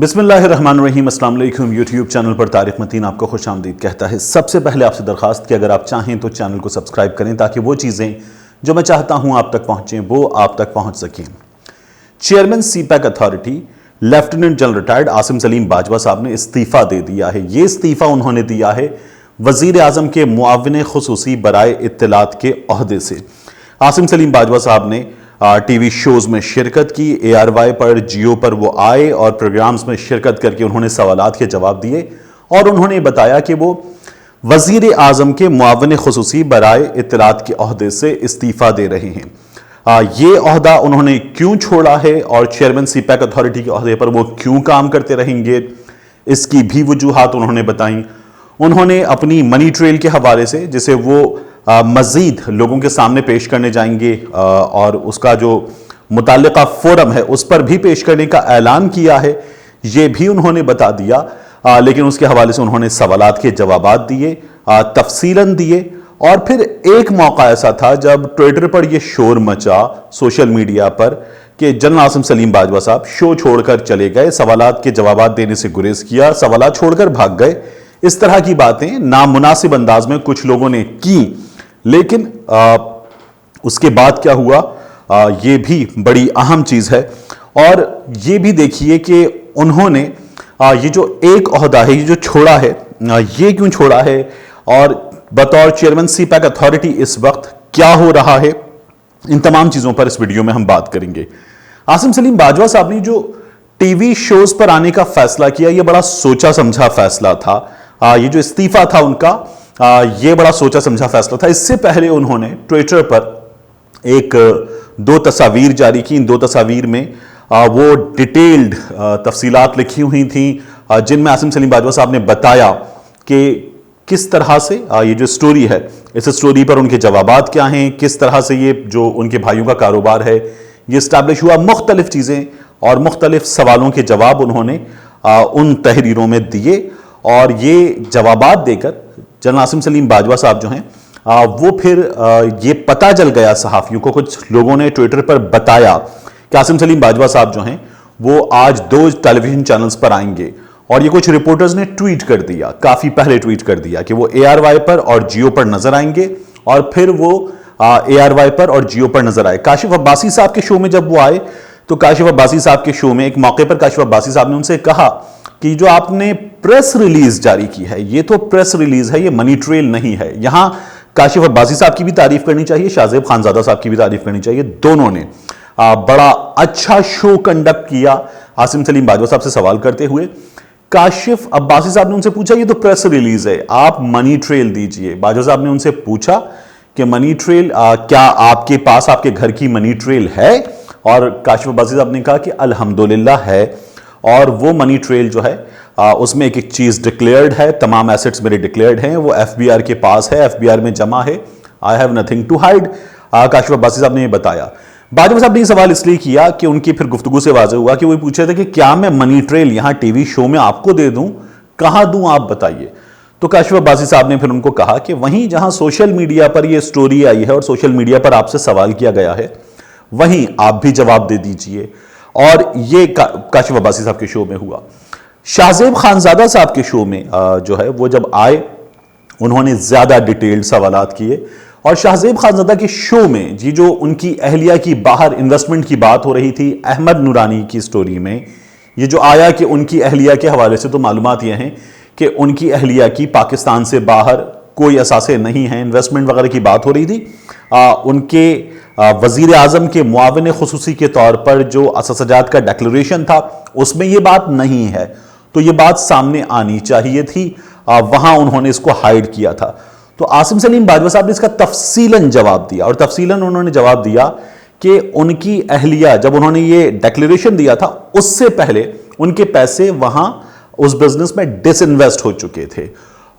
बिस्मिल्लाहिर्रहमानिर्रहीम। अस्सलाम वालेकुम। यूट्यूब चैनल पर तारिक मतीन आपको खुश आमदीद कहता है। सबसे पहले आपसे दरख्वास्त कि अगर आप चाहें तो चैनल को सब्सक्राइब करें ताकि वो चीज़ें जो मैं चाहता हूं आप तक पहुंचें वो आप तक पहुंच सकें। Chairman CPEC authority lieutenant general retired Asim Salim Bajwa साहब ने इस्तीफ़ा दे दिया है। ये इस्तीफ़ा उन्होंने दिया है वज़ीर आज़म के मुआविन खुसूसी बराए इत्तलात के ओहदे से। आसिम सलीम बाजवा साहब ने टीवी शोज़ में शिरकत की, ARY पर, जियो पर वो आए और प्रोग्राम्स में शिरकत करके उन्होंने सवालात के जवाब दिए और उन्होंने बताया कि वो वज़ीर आज़म के मुआविन खुसूसी बराए इत्तलात के ओहदे से इस्तीफ़ा दे रहे हैं। ये ओहदा उन्होंने क्यों छोड़ा है और चेयरमैन सीपैक अथॉरिटी के ओहदे पर वो क्यों काम करते रहेंगे, इसकी भी वजूहात उन्होंने बताई। उन्होंने अपनी मनी ट्रेल के हवाले से, जिसे वो मज़ीद लोगों के सामने पेश करने जाएंगे और उसका जो मुताल्लिका फोरम है उस पर भी पेश करने का ऐलान किया है, ये भी उन्होंने बता दिया। लेकिन उसके हवाले से उन्होंने सवालात के जवाबात दिए, तफसीलन दिए। और फिर एक मौका ऐसा था जब ट्विटर पर यह शोर मचा सोशल मीडिया पर कि जनरल आसिम सलीम बाजवा साहब शो छोड़कर चले गए, सवालात के जवाबात देने से गुरेज किया, सवालात छोड़कर भाग गए। इस तरह की बातें नामुनासिब अंदाज में कुछ लोगों ने की। लेकिन उसके बाद क्या हुआ, ये भी बड़ी अहम चीज है। और ये भी देखिए कि उन्होंने ये जो एक ओहदा है, ये जो छोड़ा है, ये क्यों छोड़ा है और बतौर चेयरमैन सीपैक अथॉरिटी इस वक्त क्या हो रहा है, इन तमाम चीजों पर इस वीडियो में हम बात करेंगे। आसिम सलीम बाजवा साहब ने जो टीवी शोज पर आने का फैसला किया, ये बड़ा सोचा समझा फैसला था। ये जो इस्तीफा था उनका, ये बड़ा सोचा समझा फैसला था। इससे पहले उन्होंने ट्विटर पर एक दो तस्वीर जारी की। इन दो तस्वीर में वो डिटेल्ड तफसीलात लिखी हुई थी जिनमें आसिम सलीम बाजवा साहब ने बताया कि किस तरह से ये जो स्टोरी है, इस स्टोरी पर उनके जवाबात क्या हैं, किस तरह से ये जो उनके भाइयों का कारोबार है ये इस्टेब्लिश हुआ। मुख्तलिफ चीज़ें और मुख्तलिफ सवालों के जवाब उन्होंने उन तहरीरों में दिए और ये जवाबात देकर जनरल आसिम सलीम बाजवा साहब जो हैं वो फिर ये पता चल गया सहाफ़ियों को, कुछ लोगों ने ट्विटर पर बताया कि आसिम सलीम बाजवा साहब जो हैं वो आज 2 टेलीविजन चैनल्स पर आएंगे। और ये कुछ रिपोर्टर्स ने ट्वीट कर दिया, काफ़ी पहले ट्वीट कर दिया कि वो ARY पर और जियो पर नजर आएंगे और फिर वो ARY पर और जियो पर नजर आए। काशिफ अब्बासी साहब के शो में जब वो आए तो काशिफ अब्बासी साहब के शो में एक मौके पर काशिफ अब्बासी साहब ने उनसे कहा कि जो आपने प्रेस रिलीज जारी की है, ये तो प्रेस रिलीज है, ये मनी ट्रेल नहीं है। यहां काशिफ अब्बासी साहब की भी तारीफ करनी चाहिए, शाहजेब खानजादा साहब की भी तारीफ करनी चाहिए। दोनों ने बड़ा अच्छा शो कंडक्ट किया। आसिम सलीम बाजवा साहब से सवाल करते हुए काशिफ अब्बासी साहब ने उनसे पूछा, ये तो प्रेस रिलीज है, आप मनी ट्रेल दीजिए। बाजवा साहब ने उनसे पूछा कि मनी ट्रेल क्या आपके पास आपके घर की मनी ट्रेल है? और काशिफ अब्बासी साहब ने कहा कि अल्हम्दुलिल्लाह है। और वो मनी ट्रेल जो है उसमें एक एक चीज़ डिक्लेयर्ड है, तमाम एसेट्स मेरे डिक्लेयर्ड हैं, वो FBR के पास है, FBR में जमा है, I have nothing to hide. Kashif Abbasi sahab ने ये बताया। बाजवा साहब ने ये सवाल इसलिए किया कि उनकी फिर गुफ्तगू से वाज़ेह हुआ कि वो पूछे थे कि क्या मैं मनी ट्रेल यहाँ टीवी शो में आपको दे दूँ, कहाँ दूँ आप बताइए। तो काशिफ अब्बासी साहब ने फिर उनको कहा कि वहीं जहाँ सोशल मीडिया पर ये स्टोरी आई है और सोशल मीडिया पर आपसे सवाल किया गया है, वहीं आप भी जवाब दे दीजिए। और ये काशिफ अब्बासी साहब के शो में हुआ। शाहजेब खानजादा साहब के शो में जो है वो जब आए उन्होंने ज़्यादा डिटेल्ड सवालात किए। और शाहजेब खानजादा के शो में जी जो उनकी अहलिया की बाहर इन्वेस्टमेंट की बात हो रही थी, अहमद नूरानी की स्टोरी में ये जो आया कि उनकी अहलिया के हवाले से तो मालूमात ये हैं कि उनकी अहलिया की पाकिस्तान से बाहर कोई असासे नहीं है, इन्वेस्टमेंट वगैरह की बात हो रही थी। उनके वज़ीर आज़म के मुआविन खुसूसी के तौर पर जो अससजात का डिक्लेरेशन था उसमें ये बात नहीं है, तो ये बात सामने आनी चाहिए थी। वहां उन्होंने इसको हाइड किया था। तो आसिम सलीम बाजवा साहब ने इसका तफसीलन जवाब दिया और तफसीलन उन्होंने जवाब दिया कि उनकी अहलिया जब उन्होंने ये डिक्लेरेशन दिया था उससे पहले उनके पैसे वहां उस बिजनेस में डिसइन्वेस्ट हो चुके थे।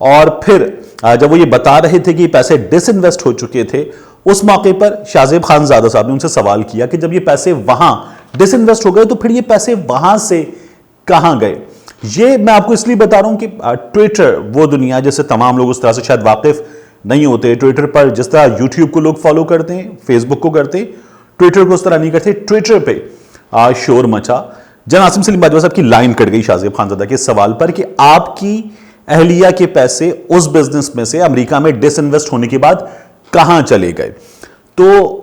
और फिर जब वो ये बता रहे थे कि पैसे डिसइन्वेस्ट हो चुके थे, उस मौके पर शाहजेब खानजादा साहब ने उनसे सवाल किया कि जब ये पैसे वहां डिसइन्वेस्ट हो गए तो फिर ये पैसे वहां से कहां गए। ये मैं आपको इसलिए बता रहा हूं कि ट्विटर वो दुनिया, जैसे तमाम लोग उस तरह से शायद वाकिफ नहीं होते। ट्विटर पर जिस तरह यूट्यूब को लोग फॉलो करते हैं, फेसबुक को करते हैं, ट्विटर को उस तरह नहीं करते। ट्विटर पे शोर मचा جناب عاصم سلیم باجوہ صاحب کی لائن کٹ گئی شاہ زیب خانزادہ کے سوال پر کہ آپ کی اہلیہ کے پیسے اس بزنس میں سے امریکہ میں ڈس انویسٹ ہونے کے بعد کہاں چلے گئے. تو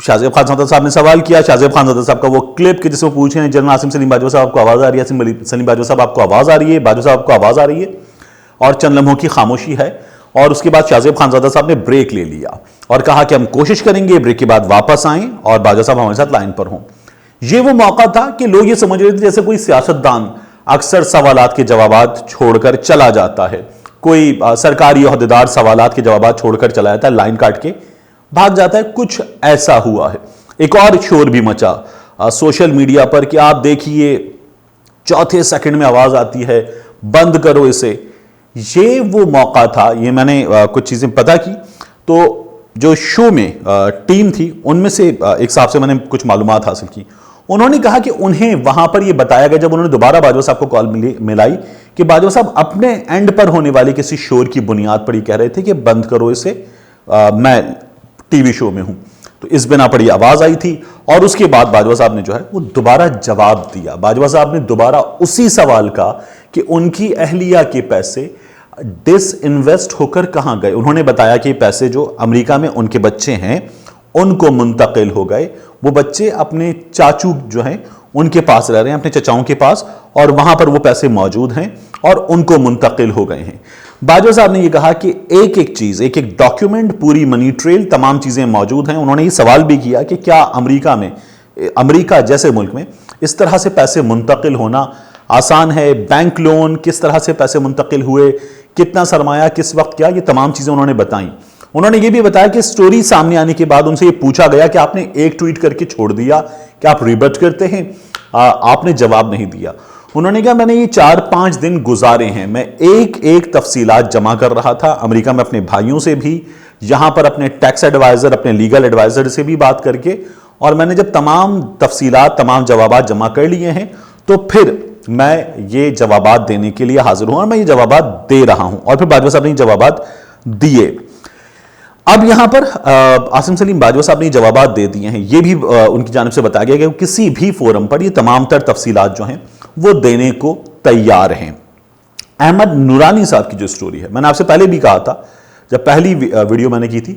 شاہ زیب خانزادہ صاحب نے سوال کیا. شاہ زیب خانزادہ صاحب کا وہ کلپ کہ جس میں پوچھ رہے ہیں جنرل عاصم سلیم باجوہ صاحب آپ کو آواز آ رہی ہے, سلیم باجوہ صاحب آپ کو آواز آ رہی ہے, باجوہ صاحب آپ کو آواز آ رہی ہے, اور چند لمحوں کی خاموشی ہے. اور اس کے بعد شاہ زیب خانزادہ صاحب نے بریک لے لیا اور کہا کہ ہم کوشش کریں گے بریک کے بعد واپس آئیں اور باجوہ صاحب ہمارے ساتھ لائن پر ہوں. یہ وہ موقع تھا کہ لوگ یہ سمجھ رہے تھے جیسے کوئی سیاستدان اکثر سوالات کے جوابات چھوڑ کر چلا جاتا ہے, کوئی سرکاری عہدیدار سوالات کے جوابات چھوڑ کر چلا جاتا ہے, لائن کاٹ کے بھاگ جاتا ہے. کچھ ایسا ہوا ہے. ایک اور شور بھی مچا سوشل میڈیا پر کہ آپ دیکھیے چوتھے سیکنڈ میں آواز آتی ہے, بند کرو اسے. یہ وہ موقع تھا. یہ میں نے کچھ چیزیں پتہ کی تو جو شو میں ٹیم تھی ان میں سے ایک صاحب سے میں نے کچھ معلومات حاصل کی. انہوں نے کہا کہ انہیں وہاں پر یہ بتایا گیا جب انہوں نے دوبارہ باجوہ صاحب کو کال ملائی کہ باجوہ صاحب اپنے اینڈ پر ہونے والی کسی شور کی بنیاد پر یہ کہہ رہے تھے کہ بند کرو اسے, میں ٹی وی شو میں ہوں. تو اس بنا پر یہ آواز آئی تھی اور اس کے بعد باجوہ صاحب نے جو ہے وہ دوبارہ جواب دیا. باجوہ صاحب نے دوبارہ اسی سوال کا کہ ان کی اہلیہ کے پیسے ڈس انویسٹ ہو کر کہاں گئے. انہوں نے بتایا کہ پیسے جو امریکہ میں ان کے بچے ہیں ان کو منتقل ہو گئے. وہ بچے اپنے چاچو جو ہیں ان کے پاس رہ رہے ہیں, اپنے چچاؤں کے پاس, اور وہاں پر وہ پیسے موجود ہیں اور ان کو منتقل ہو گئے ہیں. باجوہ صاحب نے یہ کہا کہ ایک ایک چیز, ایک ایک ڈاکیومنٹ, پوری منی ٹریل, تمام چیزیں موجود ہیں. انہوں نے یہ سوال بھی کیا کہ کیا امریکہ جیسے ملک میں اس طرح سے پیسے منتقل ہونا آسان ہے, بینک لون کس طرح سے پیسے منتقل ہوئے, کتنا سرمایہ کس وقت کیا, یہ تمام چیزیں انہوں نے بتائیں. انہوں نے یہ بھی بتایا کہ سٹوری سامنے آنے کے بعد ان سے یہ پوچھا گیا کہ آپ نے ایک ٹویٹ کر کے چھوڑ دیا, کہ آپ ریبٹ کرتے ہیں, آپ نے جواب نہیں دیا. انہوں نے کہا میں نے یہ 4-5 دن گزارے ہیں, میں ایک ایک تفصیلات جمع کر رہا تھا امریکہ میں اپنے بھائیوں سے بھی, یہاں پر اپنے ٹیکس ایڈوائزر, اپنے لیگل ایڈوائزر سے بھی بات کر کے, اور میں نے جب تمام تفصیلات, تمام جوابات جمع کر لیے ہیں تو پھر میں یہ جوابات دینے کے لیے حاضر ہوں اور میں یہ جوابات دے رہا ہوں. اور پھر باجوہ صاحب نے یہ جوابات دیے. اب یہاں پر عاصم سلیم باجوہ صاحب نے جوابات دے دیے ہیں. یہ بھی ان کی جانب سے بتایا گیا کہ کسی بھی فورم پر یہ تمام تر تفصیلات جو ہیں وہ دینے کو تیار ہیں. احمد نورانی صاحب کی جو سٹوری ہے, میں نے آپ سے پہلے بھی کہا تھا جب پہلی ویڈیو میں نے کی تھی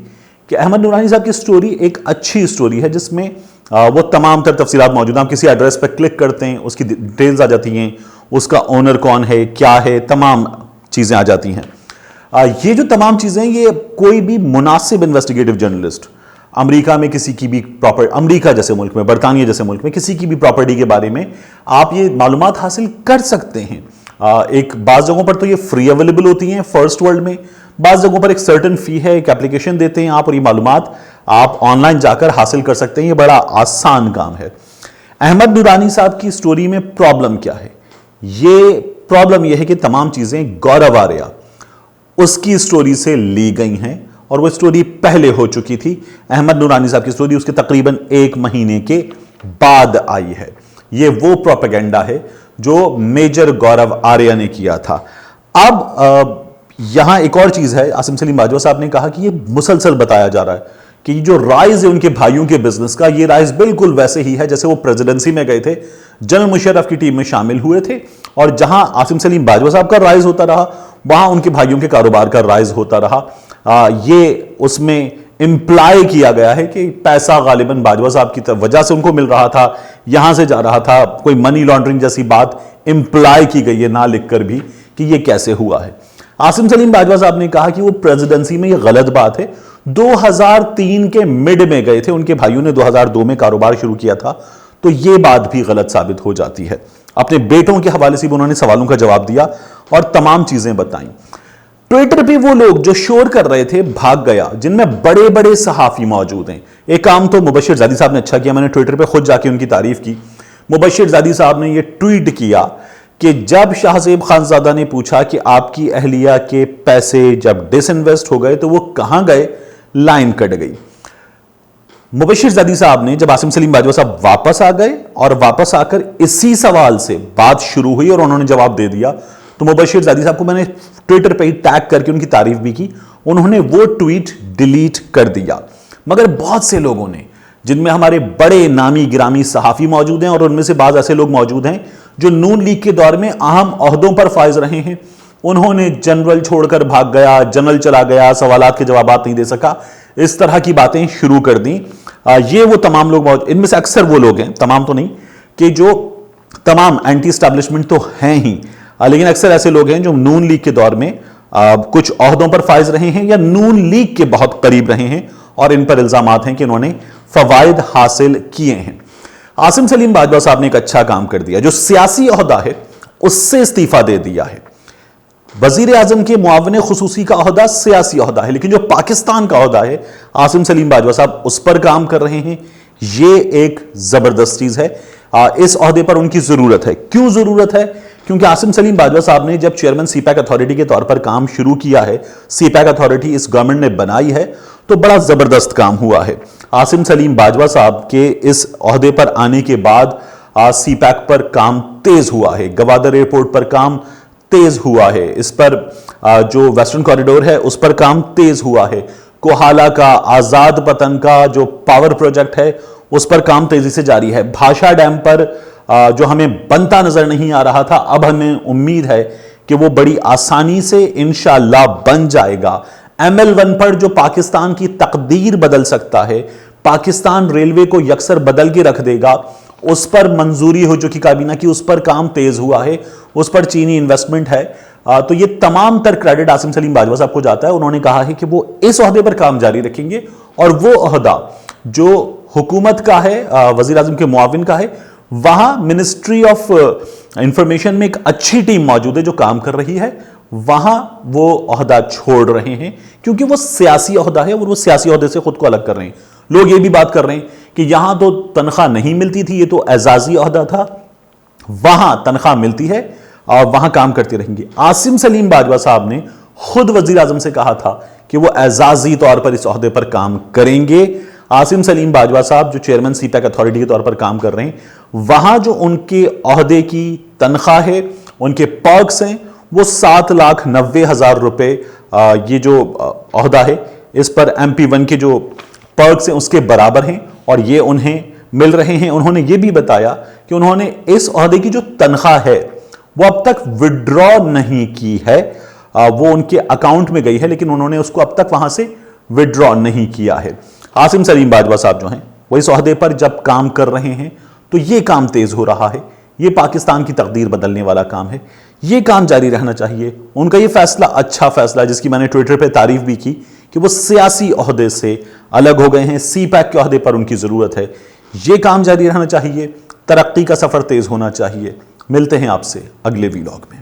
کہ احمد نورانی صاحب کی سٹوری ایک اچھی سٹوری ہے جس میں وہ تمام تر تفصیلات موجود ہیں. آپ کسی ایڈریس پہ کلک کرتے ہیں, اس کی ڈیٹیلز آ جاتی ہیں, اس کا اونر کون ہے, کیا ہے, تمام چیزیں آ جاتی ہیں. یہ جو تمام چیزیں, یہ کوئی بھی مناسب انویسٹیگیٹو جرنلسٹ امریکہ میں کسی کی بھی امریکہ جیسے ملک میں, برطانیہ جیسے ملک میں کسی کی بھی پراپرٹی کے بارے میں آپ یہ معلومات حاصل کر سکتے ہیں. ایک بعض جگہوں پر تو یہ فری اویلیبل ہوتی ہیں فرسٹ ورلڈ میں, بعض جگہوں پر ایک سرٹن فی ہے, ایک اپلیکیشن دیتے ہیں آپ, اور یہ معلومات آپ آن لائن جا کر حاصل کر سکتے ہیں. یہ بڑا آسان کام ہے. احمد نورانی صاحب کی سٹوری میں پرابلم کیا ہے؟ یہ پرابلم یہ ہے کہ تمام چیزیں گورو آریہ اس کی سٹوری سے لی گئی ہیں اور وہ سٹوری پہلے ہو چکی تھی. احمد نورانی صاحب کی سٹوری اس کے تقریباً 1 مہینے کے بعد آئی ہے. یہ وہ پروپیگنڈا ہے جو میجر گورو آریہ نے کیا تھا. اب یہاں ایک اور چیز ہے, عاصم سلیم باجوہ صاحب نے کہا کہ یہ مسلسل بتایا جا رہا ہے کہ جو رائز ہے ان کے بھائیوں کے بزنس کا, یہ رائز بالکل ویسے ہی ہے جیسے وہ پریزیڈنسی میں گئے تھے, جنرل مشرف کی ٹیم میں شامل ہوئے تھے, اور جہاں عاصم سلیم باجوہ صاحب کا رائز ہوتا رہا وہاں ان کے بھائیوں کے کاروبار کا رائز ہوتا رہا. یہ اس میں امپلائی کیا گیا ہے کہ پیسہ غالباً باجوہ صاحب کی وجہ سے ان کو مل رہا تھا, یہاں سے جا رہا تھا, کوئی منی لانڈرنگ جیسی بات امپلائی کی گئی ہے نہ لکھ کر بھی کہ یہ کیسے ہوا ہے. عاصم سلیم باجوہ صاحب نے کہا کہ وہ پریزیڈنسی میں یہ غلط بات ہے. 2003 کے مڈ میں گئے تھے, ان کے بھائیوں نے 2002 میں کاروبار شروع کیا تھا, تو یہ بات بھی غلط ثابت ہو جاتی ہے. اپنے بیٹوں کے حوالے سے بھی انہوں نے سوالوں کا جواب دیا اور تمام چیزیں بتائیں. ٹویٹر پہ وہ لوگ جو شور کر رہے تھے بھاگ گیا, جن میں بڑے بڑے صحافی موجود ہیں. ایک کام تو مبشر زادی صاحب نے اچھا کیا, میں نے ٹویٹر پہ خود جا کے ان کی تعریف کی. مبشر زادی صاحب نے یہ ٹویٹ کیا کہ جب شاہ زیب خانزادہ نے پوچھا کہ آپ کی اہلیہ کے پیسے جب ڈس انویسٹ ہو گئے تو وہ کہاں گئے, لائن کٹ گئی. مبشر زادی صاحب نے جب عاصم سلیم باجوہ صاحب واپس آ گئے اور واپس آ کر اسی سوال سے بات شروع ہوئی اور انہوں نے جواب دے دیا, تو مبشر زادی صاحب کو میں نے ٹویٹر پہ ہی ٹیگ کر کے ان کی تعریف بھی کی. انہوں نے وہ ٹویٹ ڈیلیٹ کر دیا. مگر بہت سے لوگوں نے जिनमें हमारे बड़े नामी गिरामी सहाफ़ी मौजूद हैं और उनमें से बाज़ ऐसे लोग मौजूद हैं जो नून लीग के दौर में अहम ओहदों पर फाइज रहे हैं। उन्होंने जनरल छोड़कर भाग गया, जनरल चला गया, सवालात के जवाब नहीं दे सका, इस तरह की बातें शुरू कर दी। ये वो तमाम लोग मौजूद, इनमें से अक्सर वो लोग हैं, तमाम तो नहीं, कि जो तमाम एंटी एस्टैब्लिशमेंट तो हैं ही, लेकिन अक्सर ऐसे लोग हैं जो नून लीग के दौर में कुछ ओहदों पर फाइज रहे हैं या नून लीग के बहुत करीब रहे हैं और इन पर इल्जामात हैं कि उन्होंने फवाइद हासिल किए हैं। आसिम सलीम बाजवा साहब ने एक अच्छा काम कर दिया, जो सियासी ओहदा है उससे इस्तीफा दे दिया है। वजीर आजम के मुआविन खुसूसी का ओहदा सियासी ओहदा है, लेकिन जो पाकिस्तान का ओहदा है आसिम सलीम बाजवा साहब उस पर काम कर रहे हैं। ये एक जबरदस्त चीज है, इस ओहदे पर उनकी जरूरत है। क्यों जरूरत है? क्योंकि आसिम सलीम बाजवा साहब ने जब चेयरमैन सीपैक अथॉरिटी के तौर पर काम शुरू किया है, सीपैक अथॉरिटी इस गवर्नमेंट ने बनाई है, तो बड़ा जबरदस्त काम हुआ है। आसिम सलीम बाजवा साहब के इस ओहदे पर आने के बाद सीपैक पर काम तेज हुआ है, गवादर एयरपोर्ट पर काम तेज हुआ है, इस पर जो वेस्टर्न कॉरिडोर है उस पर काम तेज हुआ है, कोहाला का, आजाद पतन का जो पावर प्रोजेक्ट है उस पर काम तेजी से जारी है, भाषा डैम पर जो हमें बनता नजर नहीं आ रहा था, अब हमें उम्मीद है कि वो बड़ी आसानी से इंशाअल्लाह बन जाएगा। ML1 पर जो पाकिस्तान की तकदीर बदल सकता है, पाकिस्तान रेलवे को यकसर बदल के रख देगा, उस पर मंजूरी हो चुकी काबीना की, उस पर काम तेज हुआ है, उस पर चीनी इन्वेस्टमेंट है। तो ये तमाम तर क्रेडिट आसिम सलीम बाजवा साहब को जाता है। उन्होंने कहा है कि वो इस ओहदे पर काम जारी रखेंगे और वो ओहदा जो हुकूमत का है, वजीर आजम के मुआविन का है, वहां मिनिस्ट्री ऑफ इंफॉर्मेशन में एक अच्छी टीम मौजूद है जो काम कर रही है, वहां वो ओहदा छोड़ रहे हैं क्योंकि वो सियासी ओहदा है और वो सियासी ओहदे से खुद को अलग कर रहे हैं। लोग ये भी बात कर रहे हैं कि यहां तो तनख्वाह नहीं मिलती थी, ये तो एजाजी ओहदा था, वहां तनख्वाह मिलती है और वहां काम करते रहेंगे। आसिम सलीम बाजवा साहब ने खुद वजीर आजम से कहा था कि वो एजाजी तौर पर इस ओहदे पर काम करेंगे। आसिम सलीम बाजवा साहब जो चेयरमैन सीपैक अथॉरिटी के तौर पर काम कर रहे हैं, वहां जो उनके ओहदे की तनख्वाह है, उनके पर्क्स हैं, वो 7,90,000 रुपए ये जो ओहदा है इस पर MP1 के जो पर्क्स हैं उसके बराबर हैं और ये उन्हें मिल रहे हैं। उन्होंने ये भी बताया कि उन्होंने इस ओहदे की जो तनख्वाह है वो अब तक विड्रॉ नहीं की है, वो उनके अकाउंट में गई है लेकिन उन्होंने उसको अब तक वहां से विड्रॉ नहीं किया है। आसिम सलीम बाजवा साहब जो हैं वो इस ओहदे पर जब काम कर रहे हैं तो ये काम तेज हो रहा है, ये पाकिस्तान की तकदीर बदलने वाला काम है, ये काम जारी रहना चाहिए। उनका ये फैसला अच्छा फैसला, जिसकी मैंने ट्विटर पे तारीफ भी की कि वो सियासी ओहदे से अलग हो गए हैं, सीपैक के ओहदे पर उनकी जरूरत है, ये काम जारी रहना चाहिए, तरक्की का सफर तेज होना चाहिए। मिलते हैं आपसे अगले वीलॉग में।